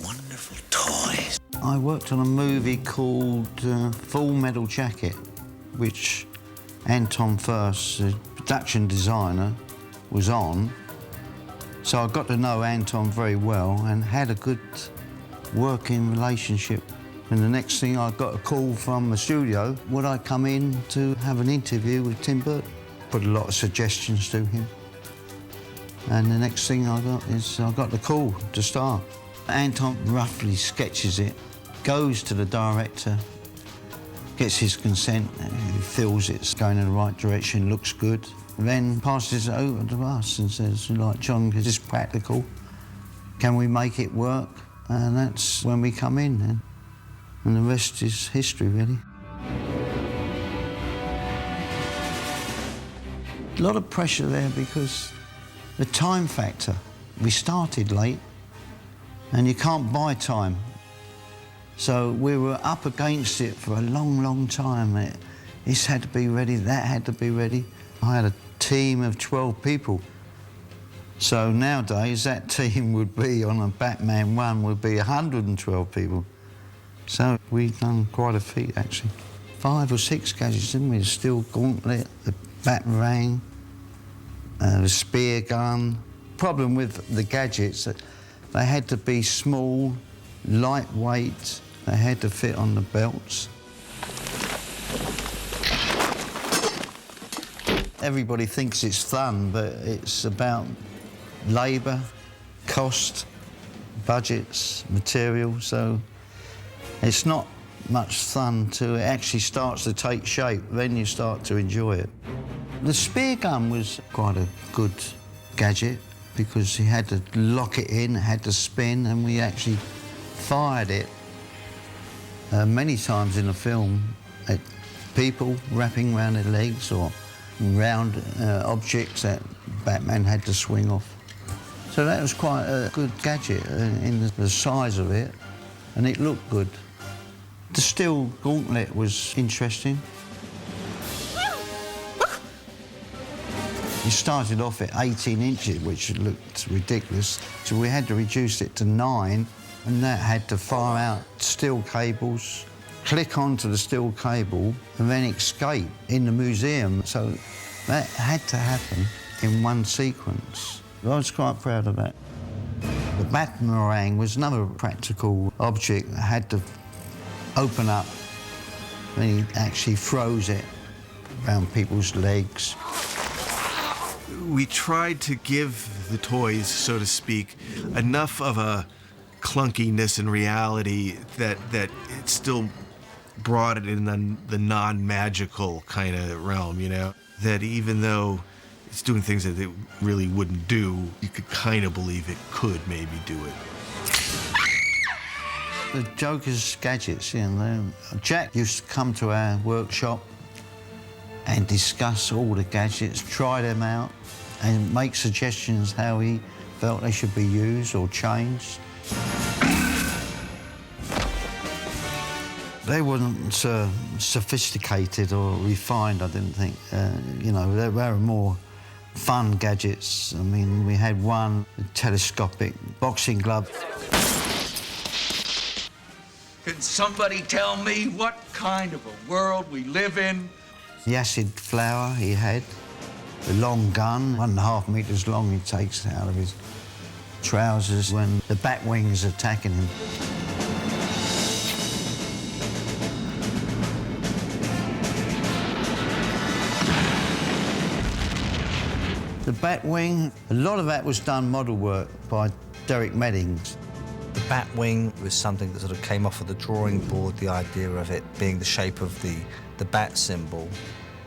wonderful toys. I worked on a movie called Full Metal Jacket, which Anton First, the production designer, was on. So I got to know Anton very well and had a good working relationship. And the next thing, I got a call from the studio. Would I come in to have an interview with Tim Burton? Put a lot of suggestions to him. And the next thing I got is I got the call to start. Anton roughly sketches it, goes to the director, gets his consent, he feels it's going in the right direction, looks good, then passes it over to us and says, like, John, is this practical? Can we make it work? And that's when we come in then. And the rest is history, really. A lot of pressure there because the time factor. We started late and you can't buy time. So we were up against it for a long, long time. This had to be ready, that had to be ready. I had a team of 12 people. So nowadays, that team would be, on a Batman 1, would be 112 people. So we've done quite a feat, actually. 5 or 6 gadgets, didn't we? The steel gauntlet, the batarang, the spear gun. Problem with the gadgets, that they had to be small, lightweight, they had to fit on the belts. Everybody thinks it's fun, but it's about labour, cost, budgets, material, so it's not much fun till it actually starts to take shape, then you start to enjoy it. The spear gun was quite a good gadget because you had to lock it in, it had to spin, and we actually fired it many times in the film at people wrapping around their legs or round objects that Batman had to swing off. So that was quite a good gadget in the size of it, and it looked good. The steel gauntlet was interesting. It started off at 18 inches, which looked ridiculous, so we had to reduce it to 9, and that had to fire out steel cables, click onto the steel cable, and then escape in the museum. So that had to happen in one sequence. I was quite proud of that. The batarang was another practical object that had to open up, and he actually throws it around people's legs. We tried to give the toys, so to speak, enough of a clunkiness and reality that it still brought it in the non-magical kind of realm, you know? That even though it's doing things that it really wouldn't do, you could kind of believe it could maybe do it. The Joker's gadgets, you know, Jack used to come to our workshop and discuss all the gadgets, try them out, and make suggestions how he felt they should be used or changed. They weren't sophisticated or refined, I didn't think. You know, they were more fun gadgets. I mean, we had one telescopic boxing glove. Can somebody tell me what kind of a world we live in? The acid flower he had, the long gun, 1.5 meters long, he takes out of his trousers when the Batwing is attacking him. The Batwing, a lot of that was done model work by Derek Meddings. The Batwing was something that sort of came off of the drawing board, the idea of it being the shape of the bat symbol.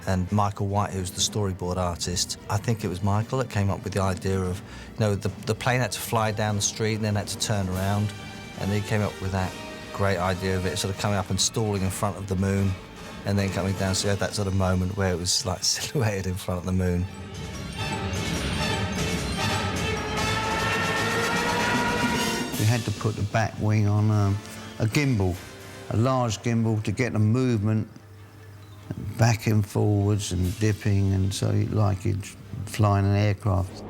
And Michael White, who was the storyboard artist, I think it was Michael that came up with the idea of, you know, the plane had to fly down the street and then had to turn around. And he came up with that great idea of it sort of coming up and stalling in front of the moon and then coming down. So you had that sort of moment where it was like silhouetted in front of the moon. We had to put the Batwing on a gimbal, a large gimbal, to get the movement back and forwards and dipping, and so like you'd flying an aircraft.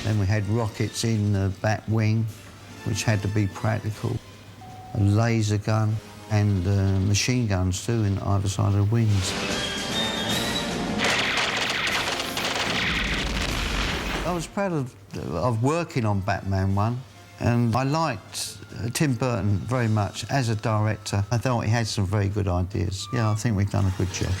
Then we had rockets in the back wing, which had to be practical. A laser gun and machine guns too in either side of the wings. I was proud of working on Batman 1, and I liked Tim Burton very much as a director. I thought he had some very good ideas. Yeah, I think we've done a good job.